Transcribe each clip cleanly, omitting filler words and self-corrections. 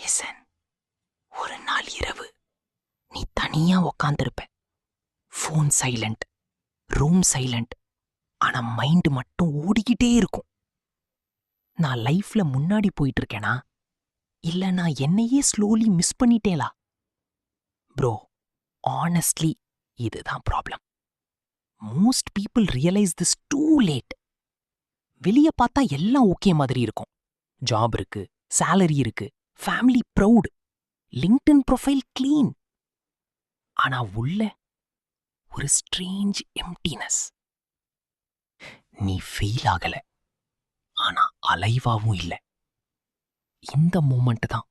Listen, ஒரு நாள் இரவு நீ தனியா உக்காந்துருப்ப. ஃபோன் சைலண்ட், ரூம் சைலண்ட், ஆனா மைண்ட் மட்டும் ஓடிக்கிட்டே இருக்கும். நான் லைஃப்ல முன்னாடி போயிட்டு இருக்கேனா, இல்ல நான் என்னையே ஸ்லோலி மிஸ் பண்ணிட்டேலா? ப்ரோ, ஆனஸ்ட்லி இதுதான் problem. Most people realise this too late. வெளிய பார்த்தா எல்லாம் ஓகே மாதிரி இருக்கும். ஜாப் இருக்கு, salary இருக்கு, family proud, LinkedIn profile clean. ஆனா உள்ள ஒரு ஸ்ட்ரேஞ்ச் எம்டினஸ். நீ ஃபெயில் ஆகல, ஆனா அலைவாவும் இல்ல. இந்த மூமெண்ட் தான்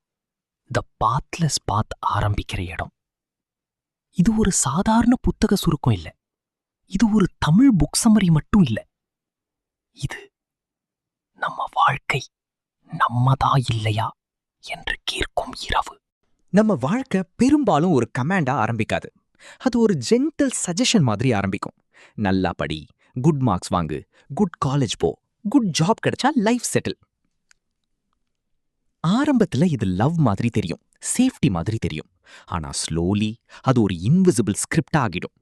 த பாத்லெஸ் பாத் ஆரம்பிக்கிற இடம். இது ஒரு சாதாரண புத்தக சுருக்கம் இல்ல, இது ஒரு தமிழ் புக் சம்மரி மட்டும் இல்ல. இது நம்ம வாழ்க்கை நம்மதா இல்லையா என்று கேட்கும் இரவு. நம்ம வாழ்க்கை பெரும்பாலும் ஒரு கமாண்டா ஆரம்பிக்காது. அது ஒரு ஜென்டில் சஜஷன் மாதிரி ஆரம்பிக்கும். நல்லா படி, குட் மார்க்ஸ் வாங்கு, குட் காலேஜ் போ, குட் ஜாப் கிடைச்சா லைஃப் செட்டில். ஆரம்பத்துல இது லவ் மாதிரி தெரியும், சேஃப்டி மாதிரி தெரியும். ஆனா ஸ்லோலி அது ஒரு இன்விசிபிள் ஸ்கிரிப்டா ஆகிடும்.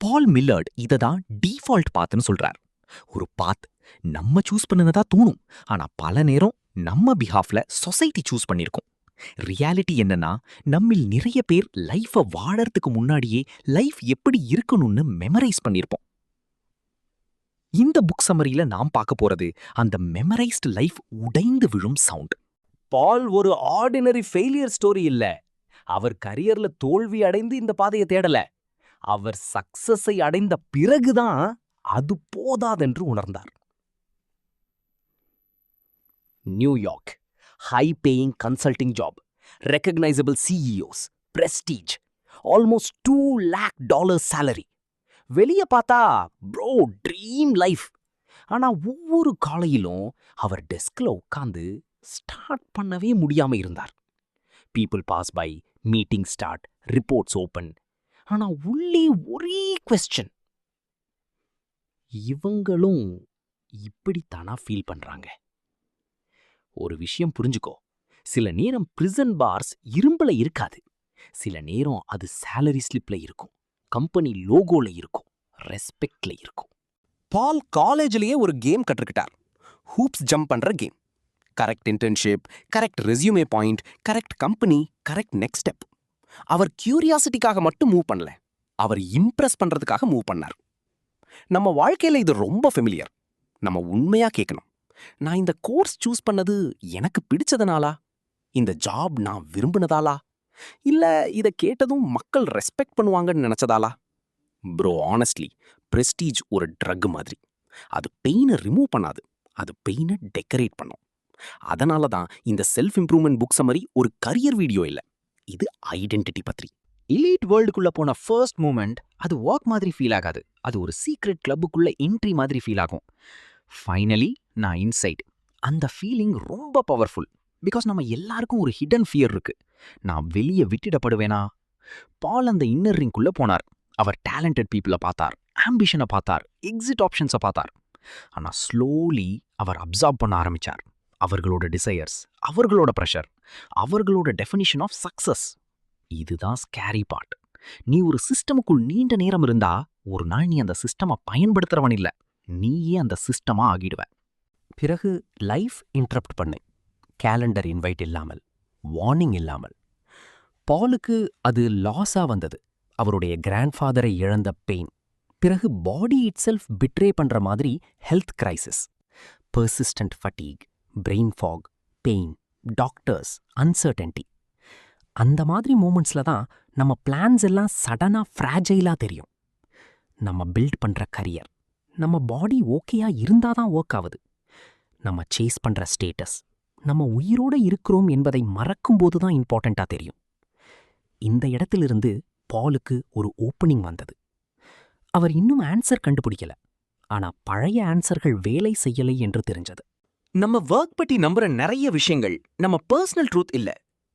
பால் மில்லர்ட் இதை தான் டிஃபால்ட் பாத்னு சொல்றார். ஒரு பாத் நம்ம சூஸ் பண்ணனதா தோணும், ஆனா பல நேரம் நம்ம பிஹாஃப்ல சொசைட்டி சூஸ் பண்ணிருக்கும். ரியாலிட்டி என்னன்னா, நம்மில் நிறைய பேர் லைஃபை வாழறதுக்கு முன்னாடியே லைஃப் எப்படி இருக்கணும்னு மெமரைஸ் பண்ணிருப்போம். இந்த புக் சம்மரியில நாம் பார்க்க போறது அந்த மெமரைஸ்டு லைஃப் உடைந்து விழும் சவுண்ட். பால் ஒரு ஆர்டினரி ஃபெயிலியர் ஸ்டோரி இல்ல. அவர் கரியர்ல தோல்வி அடைந்து இந்த பாதையை தேடல. அவர் சக்சஸை அடைந்த பிறகுதான் அது போதாதென்று உணர்ந்தார். New York, high paying consulting job, recognizable CEOs, prestige, almost $2 lakh salary. வெளிய பார்த்தா ப்ரோ ட்ரீம் லைஃப். ஆனா ஒவ்வொரு காலையிலும் அவர் டெஸ்க்ல உட்கார்ந்து ஸ்டார்ட் பண்ணவே முடியாம இருந்தார். People pass by, meeting start, reports open. ஆனா உள்ளே ஒரே கொஸ்டின், இவங்களும் இப்படித்தானா ஃபீல் பண்றாங்க? ஒரு விஷயம் புரிஞ்சுக்கோ, சில நேரம் பிரிசன் பார்ஸ் இரும்புல இருக்காது. சில நேரம் அது சேலரி ஸ்லிப்ல இருக்கும், கம்பெனி லோகோல இருக்கும், ரெஸ்பெக்ட்ல இருக்கும். பால் காலேஜ்லயே ஒரு கேம் கற்றுக்கிட்டார். ஹூப்ஸ் ஜம்ப் பண்ற game. Correct internship, correct resume point, correct company, correct next step. அவர் கியூரியாசிட்டிக்காக மட்டும் மூவ் பண்ணல, அவர் இம்ப்ரெஸ் பண்றதுக்காக மூவ் பண்ணார். நம்ம வாழ்க்கையில இது ரொம்ப ஃபெமிலியர். நம்ம உண்மையா கேட்கணும், நான் இந்த கோர்ஸ் சூஸ் பண்ணது எனக்கு பிடிச்சதுனாலா, இந்த ஜாப் நான் விரும்பினதாலா, இல்ல இதை கேட்டதும் மக்கள் ரெஸ்பெக்ட் பண்ணுவாங்கன்னு நினைச்சதாலா? ப்ரோ, ஆனஸ்ட்லி பிரஸ்டீஜ் ஒரு ட்ரக் மாதிரி. அது பெயினை ரிமூவ் பண்ணாது, அது பெயினை டெக்கரேட் பண்ணும். அதனால தான் இந்த செல்ஃப் இம்ப்ரூவ்மெண்ட் புக் சம்மரி ஒரு கரியர் வீடியோ இல்லை, இது ஐடென்டிட்டி பற்றி. எலீட் வேர்ல்டுக்குள்ள போன ஃபர்ஸ்ட் மூமெண்ட் அது ஒர்க் மாதிரி ஃபீல் ஆகாது, அது ஒரு சீக்ரெட் கிளப்புக்குள்ள என்ட்ரி மாதிரி ஃபீல் ஆகும். ஃபைனலி நான் இன்சைட். அந்த ஃபீலிங் ரொம்ப பவர்ஃபுல். பிகாஸ் நம்ம எல்லாருக்கும் ஒரு ஹிடன் ஃபியர் இருக்கு. நான் வெளியே விட்டுடப்படுவேனா? பால் அந்த இன்னர் ரிங்குள்ள போனார். அவர் டேலண்டட் பீப்புளை பார்த்தார், ஆம்பிஷனை பார்த்தார், எக்ஸிட் ஆப்ஷன்ஸை பார்த்தார். ஆனால் ஸ்லோலி அவர் அப்சார்ப் பண்ண ஆரம்பிச்சார். அவர்களோட டிசையர்ஸ், அவர்களோட ப்ரெஷர், அவர்களோட டெஃபினிஷன் ஆஃப் சக்சஸ். இதுதான் ஸ்கேரி பார்ட். நீ ஒரு சிஸ்டமுக்குள் நீண்ட நேரம் இருந்தா ஒரு நாள் நீ அந்த சிஸ்டமை பயன்படுத்துறவன் இல்லை, நீயே அந்த சிஸ்டமா ஆகிடுவ. பிறகு லைஃப் இன்டரப்ட் பண்ணு. கேலண்டர் இன்வைட் இல்லாமல், வார்னிங் இல்லாமல். பாலுக்கு அது லாஸா வந்தது, அவருடைய கிராண்ட்ஃபாதரை இழந்த பெயின். பிறகு பாடி இட் செல்ஃப் பிட்ரே பண்ற மாதிரி health crisis, persistent fatigue, brain fog, pain, doctors, uncertainty. அந்த மாதிரி மூமெண்ட்ஸ்ல தான் நம்ம பிளான்ஸ் எல்லாம் சடனா ஃப்ராஜைலா தெரியும். நம்ம பில்ட் பண்ற கரியர், நம்ம பாடி ஓகேயா இருந்தாதான் ஒர்க் ஆகுது. நம்ம சேஸ் பண்ற ஸ்டேட்டஸ், நம்ம உயிரோட இருக்கிறோம் என்பதை மறக்கும்போது தான் இம்பார்ட்டண்டா தெரியும். இந்த இடத்திலிருந்து பாலுக்கு ஒரு ஓப்பனிங் வந்தது. அவர் இன்னும் ஆன்சர் கண்டுபிடிக்கல, ஆனா பழைய ஆன்சர்கள் வேலை செய்யலை என்று தெரிஞ்சது. நம்ம ஒர்க் பற்றி நம்புற நிறைய விஷயங்கள் நம்ம பர்சனல் ட்ரூத் இல்ல,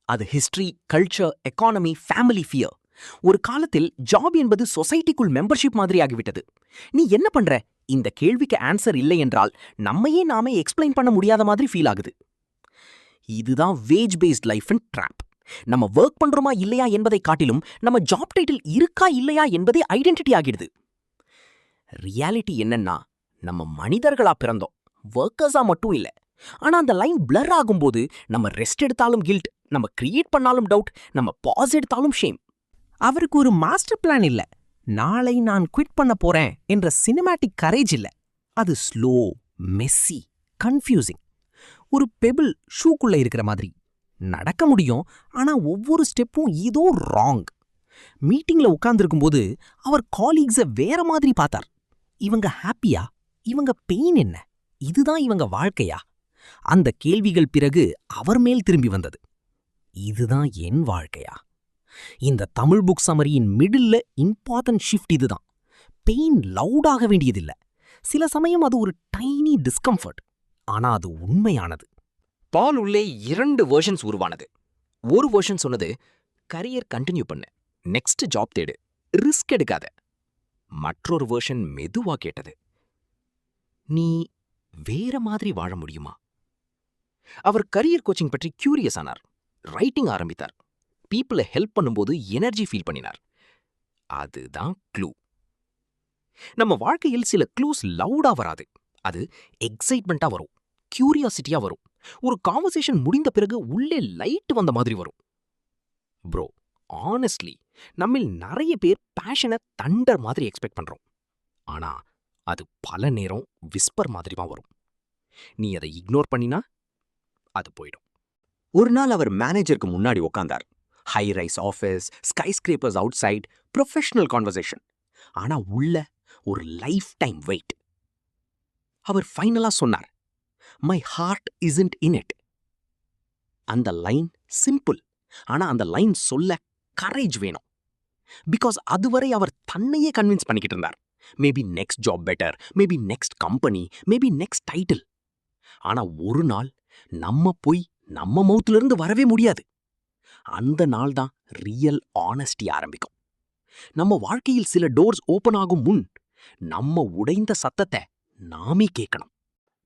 அது history, culture, economy, family fear. ஒரு காலத்தில் ஜாப் என்பது சொசைட்டிக்குள் மெம்பர்ஷிப் மாதிரி ஆகிவிட்டது. நீ என்ன பண்ற? இந்த கேள்விக்கு ஆன்சர் இல்லை என்றால் நம்மையே நாமே எக்ஸ்பிளைன் பண்ண முடியாத மாதிரி ஃபீல் ஆகுது. இதுதான் wage based life and trap. நம்ம ஒர்க் பண்றோமா இல்லையா என்பதை காட்டிலும் நம்ம ஜாப் டைட்டில் இருக்கா இல்லையா என்பதே ஐடென்டிட்டி ஆகிடுது. ரியாலிட்டி என்னன்னா, நம்ம மனிதர்களா பிறந்தோம், ஒர்க்கர்ஸா மட்டும் இல்ல. ஆனா அந்த லைன் பிளர் ஆகும்போது நம்ம ரெஸ்ட் எடுத்தாலும் கில்ட், நம்ம கிரியேட் பண்ணாலும் டவுட், நம்ம பாஸ் எடுத்தாலும் ஷேம். அவருக்கு ஒரு மாஸ்டர் பிளான் இல்ல. நாளை நான் குவிட் பண்ண போறேன் என்ற சினிமேட்டிக் கரேஜ் இல்ல. அது ஸ்லோ, மெஸ்ஸி, கன்ஃபியூசிங். ஒரு பெபிள் ஷூக்குள்ள இருக்கிற மாதிரி. நடக்க முடியும், ஆனா ஒவ்வொரு ஸ்டெப்பும் ஏதோ ராங். மீட்டிங்ல உட்கார்ந்திருக்கும்போது அவர் காலீக்ஸ வேற மாதிரி பார்த்தார். இவங்க ஹாப்பியா? இவங்க பெயின் என்ன? இதுதான் இவங்க வாழ்க்கையா? அந்த கேள்விகள் பிறகு அவர் மேல் திரும்பி வந்தது. இதுதான் என் வாழ்க்கையா? இந்த தமிழ் புக் சமரியின் மிடில்ல இம்பார்ட்டன்ட் ஷிஃப்ட் இதுதான். பெயின் லவுடாக வேண்டியதில்லை. சில சமயம் அது ஒரு டைனி டிஸ்கம்ஃபர்ட். ஆனா அது உண்மையானது. பால் உள்ளே 2 வெர்ஷன்ஸ் உருவானது. ஒரு வெர்ஷன் சொன்னது, கரியர் கண்டினியூ பண்ணு, நெக்ஸ்ட் ஜாப் தேடு, ரிஸ்க் எடுக்காத. மற்றொரு வெர்ஷன் மெதுவா கேட்டது, நீ வேற மாதிரி வாழ முடியுமா? அவர் கரியர் கோச்சிங் பற்றி கியூரியஸ் ஆனார். ரைட்டிங் ஆரம்பித்தார். பீப்புளை ஹெல்ப் பண்ணும்போது எனர்ஜி ஃபீல் பண்ணினார். அதுதான் க்ளூ. நம்ம வாழ்க்கையில் சில க்ளூஸ் லவுடா வராது. அது எக்ஸைட்மெண்ட்டா வரும், கியூரியாசிட்டியா வரும். ஒரு கான்வர்சேஷன் முடிந்த பிறகு உள்ளே லைட் வந்த மாதிரி வரும். ப்ரோ, ஆனஸ்ட்லி நம்மில் நிறைய பேர் பேஷனை தண்டர் மாதிரி எக்ஸ்பெக்ட் பண்றோம். ஆனா அது பல நேரம் விஸ்பர் மாதிரி தான் வரும். நீ அதை இக்னோர் பண்ணினா அது போயிடும். ஒரு நாள் அவர் மேனேஜருக்கு முன்னாடி உட்கார்ந்தார். High rise office, skyscrapers outside, professional conversation. ஆனா உள்ள ஒரு லைஃப் டைம் வெயிட். அவர் ஃபைனலா சொன்னார், my heart isn't in it. அந்த லைன் சிம்பிள், ஆனா அந்த லைன் சொல்ல கரேஜ் வேணும். பிகாஸ் அதுவரை அவர் தன்னையே கன்வின்ஸ் பண்ணிக்கிட்டு இருந்தார். Maybe next job better, maybe next company, maybe next title. ஆனா ஒரு நாள் நம்ம போய் நம்ம மவுத்துல இருந்து வரவே முடியாது. அந்த நாள் தான் ரியல் ஆனஸ்டி ஆரம்பிக்கும். நம்ம வாழ்க்கையில் சில டோர்ஸ் ஓபன் ஆகும் முன் நம்ம உடைந்த சத்தத்தை நாமே கேட்கணும்.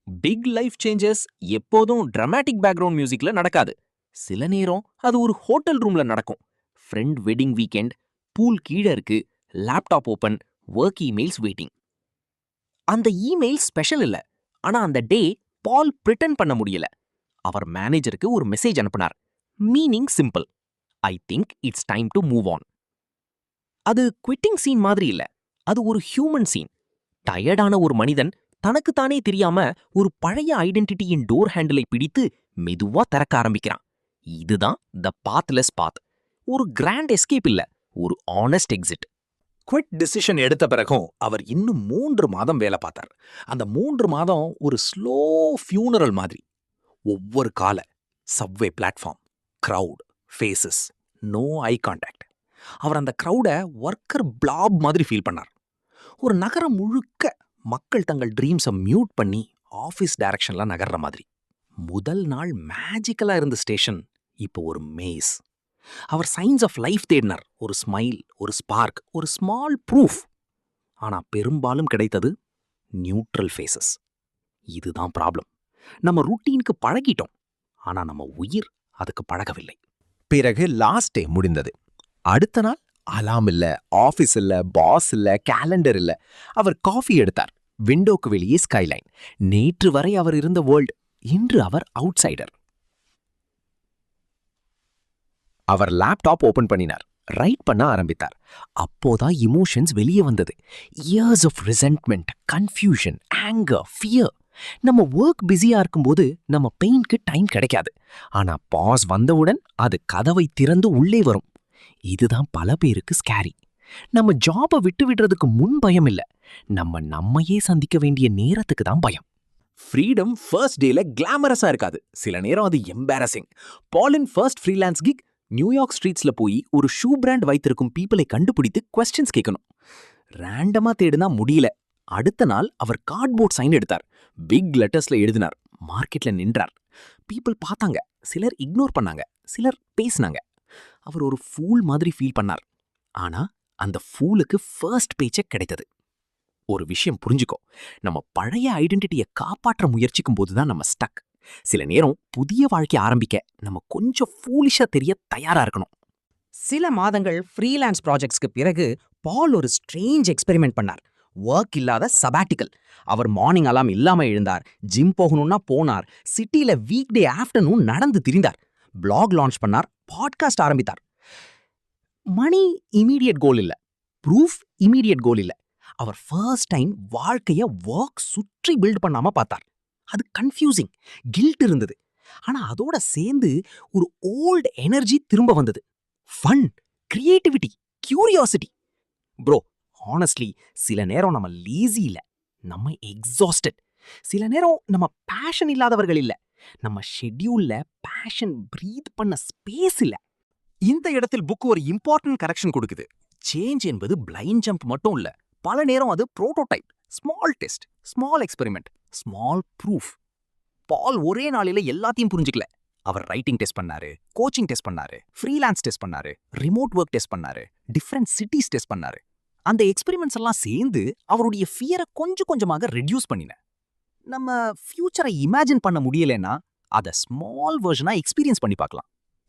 பிக் லைஃப் சேஞ்சஸ் எப்போதும் டிராமாட்டிக் பேக்ரவுண்ட் மியூசிக்ல நடக்காது. சில நேரம் அது ஒரு ஹோட்டல் ரூம்ல நடக்கும். ஃப்ரெண்ட் வெட்டிங் வீக்கெண்ட், பூல் கீழே இருக்கு, laptop open, work emails waiting. அந்த இமெயில் ஸ்பெஷல் இல்ல, ஆனா அந்த டே பால் பிரிட்டன் பண்ண முடியல. அவர் மேனேஜருக்கு ஒரு மெசேஜ் அனுப்பினார். Meaning simple, I think it's time to move on. அது குவிட்டிங் சீன் மாதிரி இல்ல, அது ஒரு ஹியூமன் சீன். டயர்டான ஒரு மனிதன் தனக்குத்தானே தெரியாம ஒரு பழைய ஐடென்டிட்டியின் டோர் ஹேண்டிலை பிடித்து மெதுவா திறக்க ஆரம்பிக்கிறான். இதுதான் த பாத்லெஸ் பாத். ஒரு கிராண்ட் எஸ்கேப் இல்ல, ஒரு ஆனஸ்ட் எக்ஸிட். குவிட் டிசிஷன் எடுத்த பிறகும் அவர் இன்னும் 3 மாதம் வேலை பார்த்தார். அந்த 3 மாதம் ஒரு ஸ்லோ ஃபியூனரல் மாதிரி. ஒவ்வொரு கால, subway platform, crowd, faces, no eye contact. அவர் அந்த கிரவுட ஒர்க்கர் பிளாப் மாதிரி ஃபீல் பண்ணார். ஒரு நகரம் முழுக்க மக்கள் தங்கள் ட்ரீம்ஸை மியூட் பண்ணி ஆஃபீஸ் டைரக்ஷன்ல நகர்ற மாதிரி. முதல் நாள் மேஜிக்கலா இருந்த ஸ்டேஷன் இப்போ ஒரு மேஸ். அவர் சைன்ஸ் ஆஃப் லைஃப் தேடினார். ஒரு ஸ்மைல், ஒரு ஸ்பார்க், ஒரு ஸ்மால் ப்ரூஃப். ஆனா பெரும்பாலும் கிடைத்தது நியூட்ரல் ஃபேஸஸ். இதுதான் ப்ராப்ளம். நம்ம ரூட்டீனுக்கு பழகிட்டோம், ஆனா நம்ம உயிர் அதுக்கு பழகவில்லை. பிறகு லாஸ்ட் டே முடிந்தது. அடுத்த நாள் அலாம் இல்ல, ஆபீஸ் இல்ல, பாஸ் இல்ல, கேலண்டர் இல்ல. அவர் காஃபி எடுத்தார். விண்டோக்கு வெளியே ஸ்கைலைன். நேற்று வரை அவர் இருந்த வேர்ல்ட், இன்று அவர் அவுட் சைடர். அவர் லேப்டாப் ஓபன் பண்ணினார். ரைட் பண்ண ஆரம்பித்தார். அப்போதான் இமோஷன்ஸ் வெளியே வந்தது. Years of resentment, confusion, anger, fear. நம்ம ஒர்க் பிஸியா இருக்கும்போது நம்ம பெயின்க்கு டைம் கிடைக்காது. ஆனா பாஸ் வந்தவுடன் அது கதவை திறந்து உள்ளே வரும். இதுதான் பல பேருக்கு ஸ்கேரி. நம்ம ஜாபை விட்டு விடுறதுக்கு முன் பயம் இல்ல, நம்மையே சந்திக்க வேண்டிய நேரத்துக்கு தான் பயம். ஃப்ரீடம் ஃபர்ஸ்ட் டேல கிளாமரஸா இருக்காது. சில நேரம் அது எம்பாரசிங். பாலின் ஃபர்ஸ்ட் ஃப்ரீலான்ஸ் கிக் நியூயார்க் ஸ்ட்ரீட்ஸ்ல போய் ஒரு ஷூ பிராண்ட் வைத்திருக்கும் பீப்புளை கண்டுபிடித்து கொஸ்டின்ஸ் கேட்கணும். ரேண்டமா தேடுனா முடியல. அடுத்த நாள் அவர் கார்ட்போர்ட் சைன் எடுத்தார். பிக் லெட்டர்ஸ்ல எழுதினார். மார்க்கெட்ல நின்றார். பீப்புள் பார்த்தாங்க. சிலர் இக்னோர் பண்ணாங்க, சிலர் பேசினாங்க. அவர் ஒரு ஃபூல் மாதிரி ஃபீல் பண்ணார். ஆனா அந்த ஃபூலுக்கு ஃபர்ஸ்ட் பேச்செக் கிடைத்தது. ஒரு விஷயம் புரிஞ்சுக்கோ, நம்ம பழைய ஐடென்டிட்டியை காப்பாற்ற முயற்சிக்கும் போதுதான் நம்ம ஸ்டக். சில நேரம் புதிய வாழ்க்கை ஆரம்பிக்க நம்ம கொஞ்சம் ஃபூலிஷா தெரிய தயாரா இருக்கணும். சில மாதங்கள் ஃப்ரீலான்ஸ் ப்ராஜெக்ட்ஸ்க்கு பிறகு பால் ஒரு ஸ்ட்ரேஞ்ச் எக்ஸ்பெரிமெண்ட் பண்ணார். ஒர்க் இல்லாத சபாட்டிக்கல். அவர் மார்னிங் அலாம் இல்லாம எழுந்தார், ஜிம் போகணும்னா போனார், சிட்டில வீக் டே ஆஃப்டர்நூன் நடந்து திரிந்தார், பிளாக் லான்ச் பண்ணார், பாட்காஸ்ட் ஆரம்பித்தார். மணி இமீடியட் கோல் இல்ல, ப்ரூஃப் இமீடியட் கோல் இல்ல. அவர் ஃபர்ஸ்ட் டைம் வாழ்க்கைய ஒர்க் சுற்றி பில்ட் பண்ணாம பார்த்தார். அது கன்ஃபியூசிங், கில்ட் இருந்தது. ஆனா அதோட சேர்ந்து ஒரு ஓல்ட் எனர்ஜி திரும்ப வந்தது. Fun, creativity, curiosity. Bro, honestly சில நேரம் நம்ம லேசி இல்ல, நம்ம எக்ஸாஸ்டட். சில நேரம் நம்ம பேஷன் இல்லாதவர்கள் இல்ல, நம்ம ஷெட்யூல்ல பேஷன் பிரீத் பண்ண ஸ்பேஸ் இல்ல. இந்த இடத்தில் புக் ஒரு இம்பார்ட்டன்ட் கரெக்ஷன் கொடுக்குது. சேஞ்ச் என்பது பிளைண்ட் ஜம்ப் மட்டும் இல்ல, பல நேரம் அது prototype, small test, small experiment, small proof. Paul ஒரே நாளில எல்லாத்தையும் புரிஞ்சுக்கல. அவர் ரைட்டிங் டெஸ்ட் பண்ணாரு, கோச்சிங் டெஸ்ட் பண்ணாரு, ஃப்ரீலான்ஸ் டெஸ்ட் பண்ணாரு, ரிமோட் ஒர்க் டெஸ்ட் பண்ணாரு, டிஃப்ரெண்ட் சிட்டிஸ் டெஸ்ட் பண்ணாரு. அந்த எக்ஸ்பெரிமெண்ட்ஸ் எல்லாம் சேர்ந்து அவருடைய ஃபியரை கொஞ்சம் கொஞ்சமாக ரெடியூஸ் பண்ணின. நம்ம ஃபியூச்சரை இமேஜின் பண்ண முடியலன்னா அதை ஸ்மால் வெர்ஷனா எக்ஸ்பீரியன்ஸ் பண்ணி பார்க்கலாம்.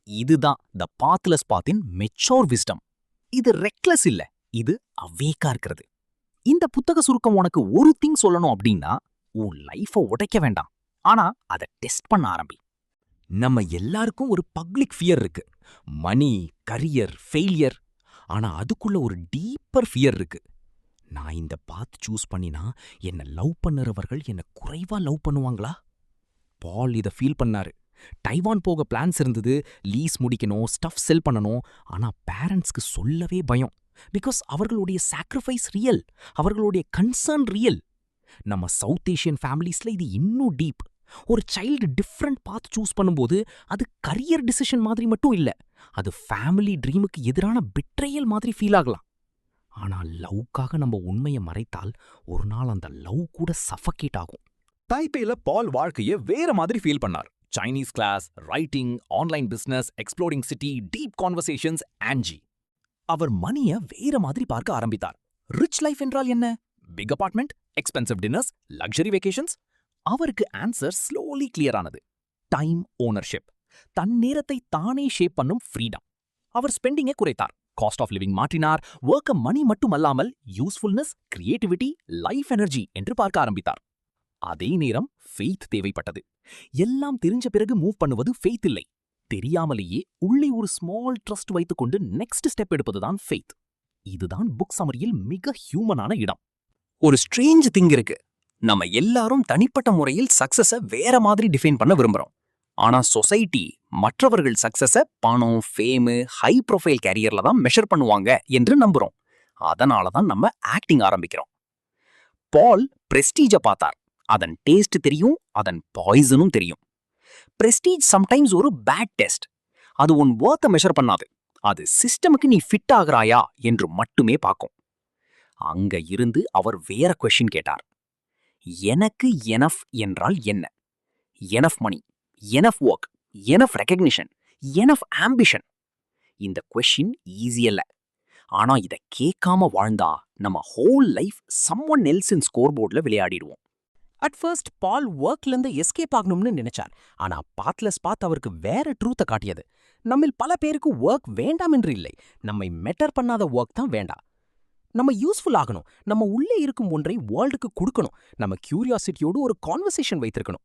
இதுதான் த பாத்லெஸ் பாத்தின் மெச்சோர் விஸ்டம். இது ரெக்லெஸ் இல்ல, இது அவேக்கா இருக்கிறது. இந்த புத்தக சுருக்கம் உனக்கு ஒரு திங் சொல்லணும் அப்படின்னா, உன் லைஃபை உடைக்க வேண்டாம், ஆனா அதை டெஸ்ட் பண்ண ஆரம்பி. நம்ம எல்லாருக்கும் ஒரு பப்ளிக் ஃபியர் இருக்கு, மணி, கரியர், ஃபெயிலியர். ஆனா அதுக்குள்ள ஒரு டீப்பர் ஃபியர் இருக்கு. நான் இந்த பாத் சூஸ் பண்ணினா என்ன லவ் பண்ணுறவர்கள் என்ன குறைவா லவ் பண்ணுவாங்களா? பால் இதை ஃபீல் பண்ணாரு. டைவான் போக பிளான்ஸ் இருந்தது, லீஸ் முடிக்கணும், ஸ்டஃப் செல் பண்ணணும். ஆனா பேரண்ட்ஸ்க்கு சொல்லவே பயம். பிகாஸ் அவர்களுடைய சாக்ரிஃபைஸ் ரியல், அவர்களுடைய கன்சர்ன் ரியல். நம்ம சவுத் ஏஷியன் ஃபேமிலிஸ்ல இது இன்னும் டீப். ஒரு சைல்டு டிஃப்ரெண்ட் பாத் சூஸ் பண்ணும்போது அது கரியர் டிசிஷன் மாதிரி மட்டும் இல்ல, அது ஃபேமிலி ட்ரீமுக்கு எதிரான பிட்ரேயல் மாதிரி ஃபீல் ஆகலாம். ஆனா லவ்க்காக நம்ம உண்மையை மறைத்தால் ஒரு நாள் அந்த லவ் கூட சஃபகேட் ஆகும். தைப்பேல பால் வாழ்க்கைய வேற மாதிரி ஃபீல் பண்ணார். Chinese class, writing, online business, exploring city, deep conversations, ஆன்ஜி. அவர் மணிய வேற மாதிரி பார்க்க ஆரம்பித்தார். ரிச் லைஃப் என்றால் என்ன? Big apartment, expensive dinners, luxury vacations. அவருக்கு ஆன்சர் ஸ்லோலி கிளியர் ஆனது. டைம் ஓனர்ஷிப், தன் நேரத்தை தானே ஷேப் பண்ணும் ஃப்ரீடம். அவர் ஸ்பெண்டிங்கை குறைத்தார், காஸ்ட் ஆஃப் லிவிங் மாற்றினார், ஒர்க்க மணி மட்டுமல்லாமல் யூஸ்ஃபுல்னஸ், கிரியேட்டிவிட்டி, லைஃப் எனர்ஜி என்று பார்க்க ஆரம்பித்தார். அதே நேரம் ஃபெய்த் தேவைப்பட்டது. எல்லாம் தெரிஞ்ச பிறகு மூவ் பண்ணுவது ஃபெய்த் இல்லை, தெரியாமலேயே உள்ளே ஒரு ஸ்மால் ட்ரஸ்ட் வைத்துக்கொண்டு நெக்ஸ்ட் ஸ்டெப் எடுப்பதுதான் ஃபெய்த். இதுதான் புக் சமரியில் மிக ஹியூமனான இடம். ஒரு ஸ்ட்ரேஞ்ச் திங் இருக்கு. நம்ம எல்லாரும் தனிப்பட்ட முறையில் சக்சஸை வேற மாதிரி டிஃபைன் பண்ண விரும்புறோம். ஆனா சொசைட்டி மற்றவர்கள் சக்சஸை பணம், ஃபேமு, ஹை ப்ரொஃபைல் கேரியர்ல தான் மெஷர் பண்ணுவாங்க என்று நம்புறோம். அதனால தான் நம்ம ஆக்டிங் ஆரம்பிக்கிறோம். பால் பிரஸ்டீஜை பார்த்தார். அதன் டேஸ்ட் தெரியும், அதன் பாய்சனும் தெரியும். பிரஸ்டீஜ் சம்டைம்ஸ் ஒரு பேட் டெஸ்ட். அது உன் வொர்த்தை மெஷர் பண்ணாது, அது சிஸ்டமுக்கு நீ ஃபிட் ஆகிறாயா என்று மட்டுமே பார்க்கும். அங்க இருந்து அவர் வேற கொஸ்டின் கேட்டார். எனக்கு எனஃப் என்றால் என்ன? Enough money, enough work, enough recognition, enough ambition. இந்த கொஸ்டின் ஈஸி அல்ல. ஆனா இதை கேட்காம வாழ்ந்தா நம்ம whole life someone else in ஸ்கோர் போர்ட்ல விளையாடிடுவோம். அட் ஃபர்ஸ்ட் பால் ஒர்க்ல இருந்து எஸ்கேப் ஆகணும்னு நினைச்சார். ஆனா பாத்லெஸ் பாத் அவருக்கு வேற ட்ரூத்தை காட்டியது. நம்மில் பல பேருக்கு ஒர்க் வேண்டாம் என்று இல்லை, நம்மை மெட்டர் பண்ணாத ஒர்க் தான் வேண்டாம். நம்ம யூஸ்ஃபுல் ஆகணும், நம்ம உள்ளே இருக்கும் ஒன்றை வேர்ல்டுக்கு கொடுக்கணும், நம்ம கியூரியாசிட்டியோடு ஒரு கான்வர்சேஷன் வைத்திருக்கணும்.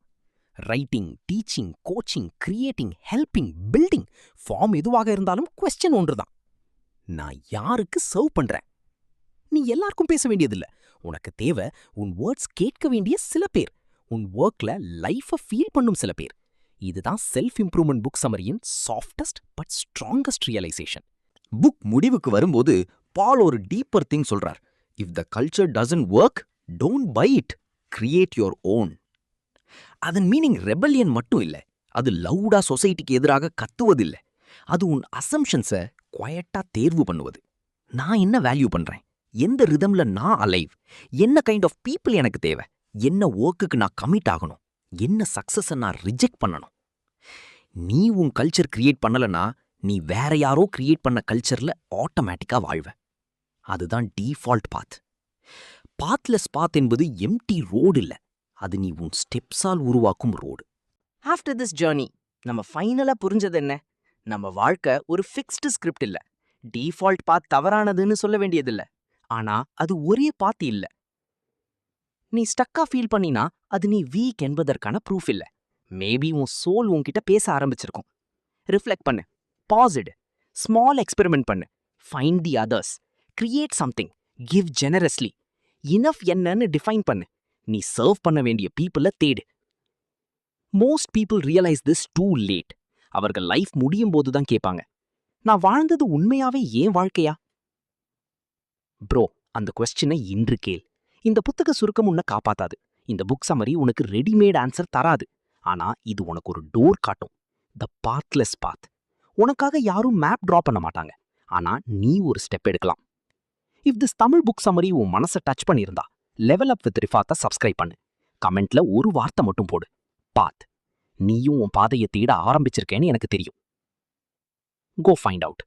Writing, teaching, coaching, creating, helping, building, form எதுவாக இருந்தாலும் கொஸ்டின் ஒன்றுதான். நான் யாருக்கு சர்வ் பண்றேன்? நீ எல்லாருக்கும் பேச வேண்டியதில்ல. உனக்கு தேவை உன் வேர்ட்ஸ் கேட்க வேண்டிய சில பேர், உன் ஒர்க்ல லைஃபை ஃபீல் பண்ணும் சில பேர். இதுதான் செல்ஃப் இம்ப்ரூவ்மெண்ட் புக் சமரியின் softest but strongest realization. Book முடிவுக்கு வரும்போது பால் ஒரு டீப்பர் திங் சொல்றார். If the culture doesn't work, don't buy it, create your own. அதன் மீனிங் ரெபல்லியன் மட்டும் இல்ல, அது லவுடா சொசைட்டிக்கு எதிராக கத்துவதில்லை. அது உன் அசம்ஷன்ஸை குவைட்டா தேர்வு பண்ணுவது. நான் என்ன வேல்யூ பண்றேன், எந்த ரிதம்ல நான் அலைவ், என்ன கைண்ட் ஆஃப் பீப்புள் எனக்கு தேவை, என்ன ஒர்க்குக்கு நான் கமிட் ஆகணும், என்ன சக்சஸை நான் ரிஜெக்ட் பண்ணணும். நீ உன் கல்ச்சர் கிரியேட் பண்ணலனா நீ வேற யாரோ கிரியேட் பண்ண கல்ச்சர்ல ஆட்டோமேட்டிக்கா வாழ்வ. அதுதான் டீஃபால்ட் பாத். பாத்லெஸ் பாத் என்பது எம்டி ரோடு இல்ல, அது நீ உன் ஸ்டெப்ஸால் உருவாக்கும் ரோடு. ஆஃப்டர் திஸ் ஜேர்னி நம்ம ஃபைனலா புரிஞ்சது என்ன? நம்ம வாழ்க்கை ஒரு ஃபிக்ஸ்டு ஸ்கிரிப்ட் இல்ல. டிஃபால்ட் பாத் தவறானதுன்னு சொல்ல வேண்டியதில்ல. ஆனா அது ஒரே பாத் இல்ல. நீ ஸ்டக்கா ஃபீல் பண்ணினா அது நீ வீக் என்பதற்கான ப்ரூஃப் இல்ல. மேபி உன் சோல் உன்கிட்ட பேச ஆரம்பிச்சிருக்கும். ரிஃப்ளெக்ட் பண்ணு, பாசிட், ஸ்மால் எக்ஸ்பெரிமெண்ட் பண்ணு, find the others, create something, give generously. Enough என்னன்னு டிஃபைன் பண்ணு. நீ சர்வ் பண்ண வேண்டிய பீப்புள தேடு. Most people realise this too late. அவர்கள் லைஃப் முடியும் போது தான் கேட்பாங்க, நான் வாழ்ந்தது உண்மையாவே ஏன் வாழ்க்கையா? ப்ரோ, அந்த கொஸ்டினை இன்று கேள். இந்த புத்தக சுருக்கம் உன்னை காப்பாத்தாது. இந்த புக் சம்மரி உனக்கு ரெடிமேட் ஆன்சர் தராது. ஆனா இது உனக்கு ஒரு டோர் காட்டும். த பாத்லெஸ் பாத். உனக்காக யாரும் மேப் டிரா பண்ண மாட்டாங்க. ஆனா நீ ஒரு ஸ்டெப் எடுக்கலாம். If this Tamil book summary உன் மனசை டச் பண்ணியிருந்தா, லெவல் அப் வித் ரிஃபாத்தை சப்ஸ்கிரைப் பண்ணு. கமெண்ட்ல ஒரு வார்த்தை மட்டும் போடு, பாத். நீயும் உன் பாதையை தேட ஆரம்பிச்சிருக்கேன்னு எனக்கு தெரியும். Go find out.